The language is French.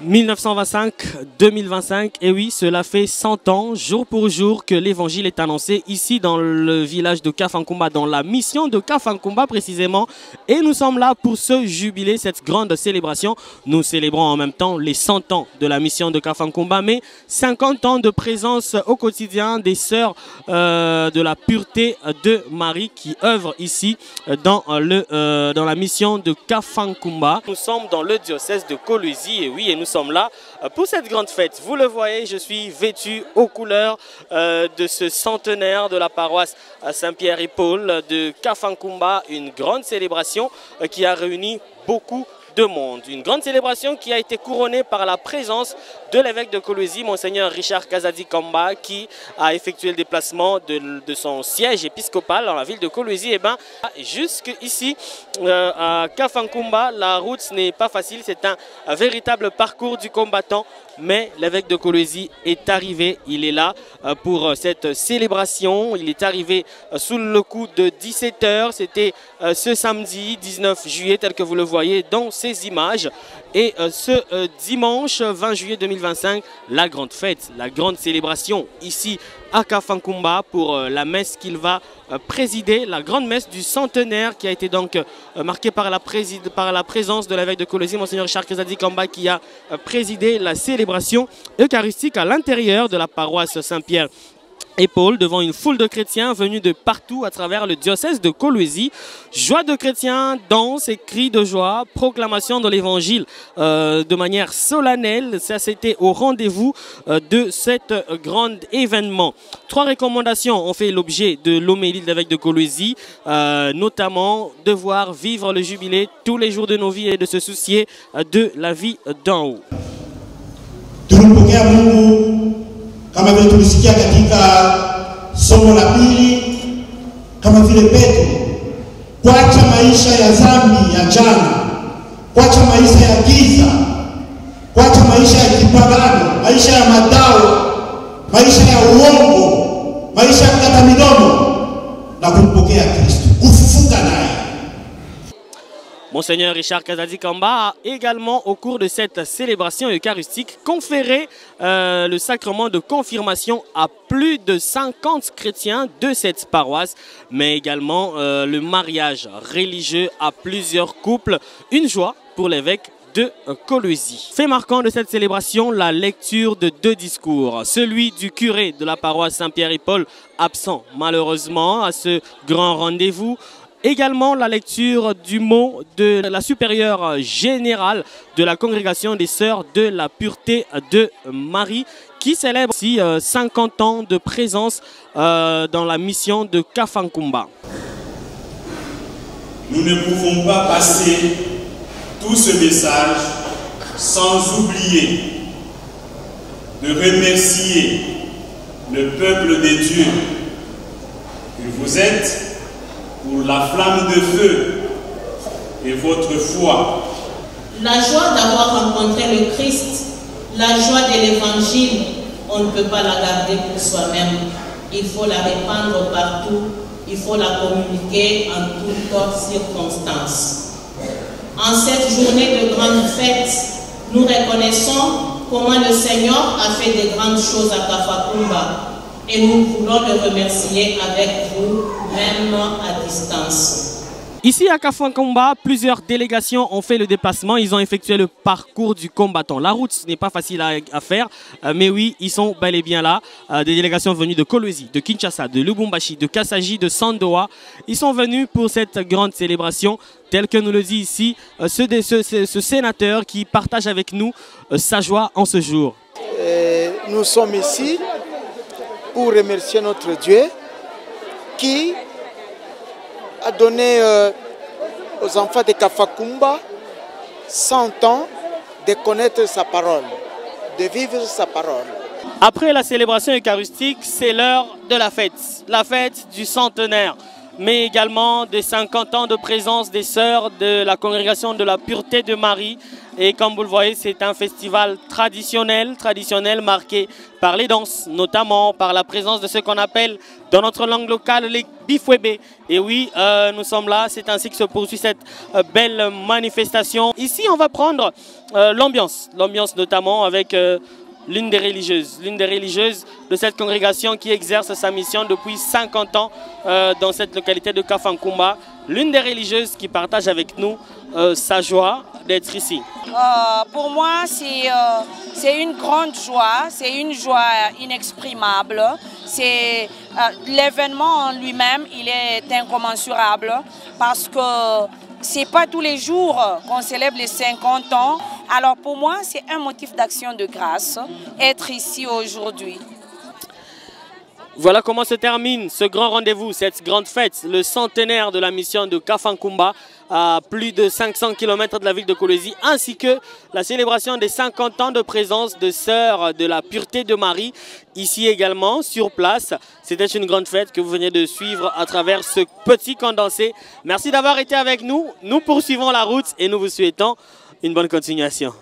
1925-2025, et oui, cela fait 100 ans, jour pour jour, que l'évangile est annoncé ici dans le village de Kafankumba, dans la mission de Kafankumba précisément. Et nous sommes là pour ce jubilé, cette grande célébration. Nous célébrons en même temps les 100 ans de la mission de Kafankumba, mais 50 ans de présence au quotidien des sœurs de la pureté de Marie qui œuvrent ici dans la mission de Kafankumba. Nous sommes dans le diocèse de Kolwezi, et oui, et nous sommes là pour cette grande fête. Vous le voyez, je suis vêtu aux couleurs de ce centenaire de la paroisse Saint-Pierre et Paul de Kafankumba, une grande célébration qui a réuni beaucoup de monde. Une grande célébration qui a été couronnée par la présence de l'évêque de Kolwezi, Monseigneur Richard Kazadi Kamba, qui a effectué le déplacement de son siège épiscopal dans la ville de Kolwezi. Et bien, jusqu'ici, à Kafankumba, la route n'est pas facile. C'est un véritable parcours du combattant. Mais l'évêque de Kolwezi est arrivé, il est là pour cette célébration. Il est arrivé sous le coup de 17 h. C'était ce samedi 19 juillet, tel que vous le voyez dans ces images. Et ce dimanche 20 juillet 2025, la grande fête, la grande célébration ici à Kafankumba pour la messe qu'il va présider, la grande messe du centenaire qui a été donc marquée par la présence de l'évêque de Kolwezi, Monseigneur Richard Kazadi Kamba, qui a présidé la célébration eucharistique à l'intérieur de la paroisse Saint-Pierre et Paul, devant une foule de chrétiens venus de partout à travers le diocèse de Kolwezi. Joie de chrétiens, danse et cris de joie, proclamation de l'évangile de manière solennelle. Ça, c'était au rendez-vous de cet grand événement. 3 recommandations ont fait l'objet de l'homélie de l'évêque de Kolwezi, notamment devoir vivre le jubilé tous les jours de nos vies et de se soucier de la vie d'en haut. Kama vile tulisikia katika somo la pili, kama vile Petro, kuacha maisha ya dhambi ya jana, kuacha maisha ya giza, kuacha maisha ya kipagano, maisha ya madao, maisha ya uongo, maisha ya kukata midomo na kumpokea Kristo, kufufuka naye. Monseigneur Richard Kazadi Kamba a également, au cours de cette célébration eucharistique, conféré le sacrement de confirmation à plus de 50 chrétiens de cette paroisse, mais également le mariage religieux à plusieurs couples. Une joie pour l'évêque de Kolwezi. Fait marquant de cette célébration, la lecture de 2 discours. Celui du curé de la paroisse Saint-Pierre et Paul, absent malheureusement à ce grand rendez-vous. Également la lecture du mot de la supérieure générale de la congrégation des sœurs de la pureté de Marie, qui célèbre aussi 50 ans de présence dans la mission de Kafankumba. Nous ne pouvons pas passer tout ce message sans oublier de remercier le peuple des dieux que vous êtes pour la flamme de feu et votre foi. La joie d'avoir rencontré le Christ, la joie de l'évangile, on ne peut pas la garder pour soi-même. Il faut la répandre partout, il faut la communiquer en toutes circonstances. En cette journée de grande fête, nous reconnaissons comment le Seigneur a fait de grandes choses à Kafankumba. Et nous voulons le remercier avec vous, même à distance. Ici à Kafankumba, plusieurs délégations ont fait le déplacement. Ils ont effectué le parcours du combattant. La route n'est pas facile à faire, mais oui, ils sont bel et bien là. Des délégations venues de Kolwezi, de Kinshasa, de Lubumbashi, de Kassaji, de Sandoa. Ils sont venus pour cette grande célébration, telle que nous le dit ici ce sénateur qui partage avec nous sa joie en ce jour. Nous sommes ici pour remercier notre Dieu qui a donné aux enfants de Kafankumba 100 ans de connaître sa parole, de vivre sa parole. Après la célébration eucharistique, c'est l'heure de la fête du centenaire, mais également des 50 ans de présence des sœurs de la congrégation de la pureté de Marie Et comme vous le voyez, c'est un festival traditionnel marqué par les danses, notamment par la présence de ce qu'on appelle dans notre langue locale les bifouébés. Et oui, nous sommes là, c'est ainsi que se poursuit cette belle manifestation. Ici, on va prendre l'ambiance notamment avec l'une des religieuses de cette congrégation qui exerce sa mission depuis 50 ans dans cette localité de Kafankumba. L'une des religieuses qui partage avec nous sa joie d'être ici. Pour moi, c'est une grande joie, c'est une joie inexprimable. L'événement en lui-même, il est incommensurable parce que c'est pas tous les jours qu'on célèbre les 50 ans. Alors pour moi, c'est un motif d'action de grâce, être ici aujourd'hui. Voilà comment se termine ce grand rendez-vous, cette grande fête, le centenaire de la mission de Kafankumba à plus de 500 km de la ville de Kolwezi, ainsi que la célébration des 50 ans de présence de Sœurs de la Pureté de Marie, ici également, sur place. C'était une grande fête que vous venez de suivre à travers ce petit condensé. Merci d'avoir été avec nous. Nous poursuivons la route et nous vous souhaitons une bonne continuation.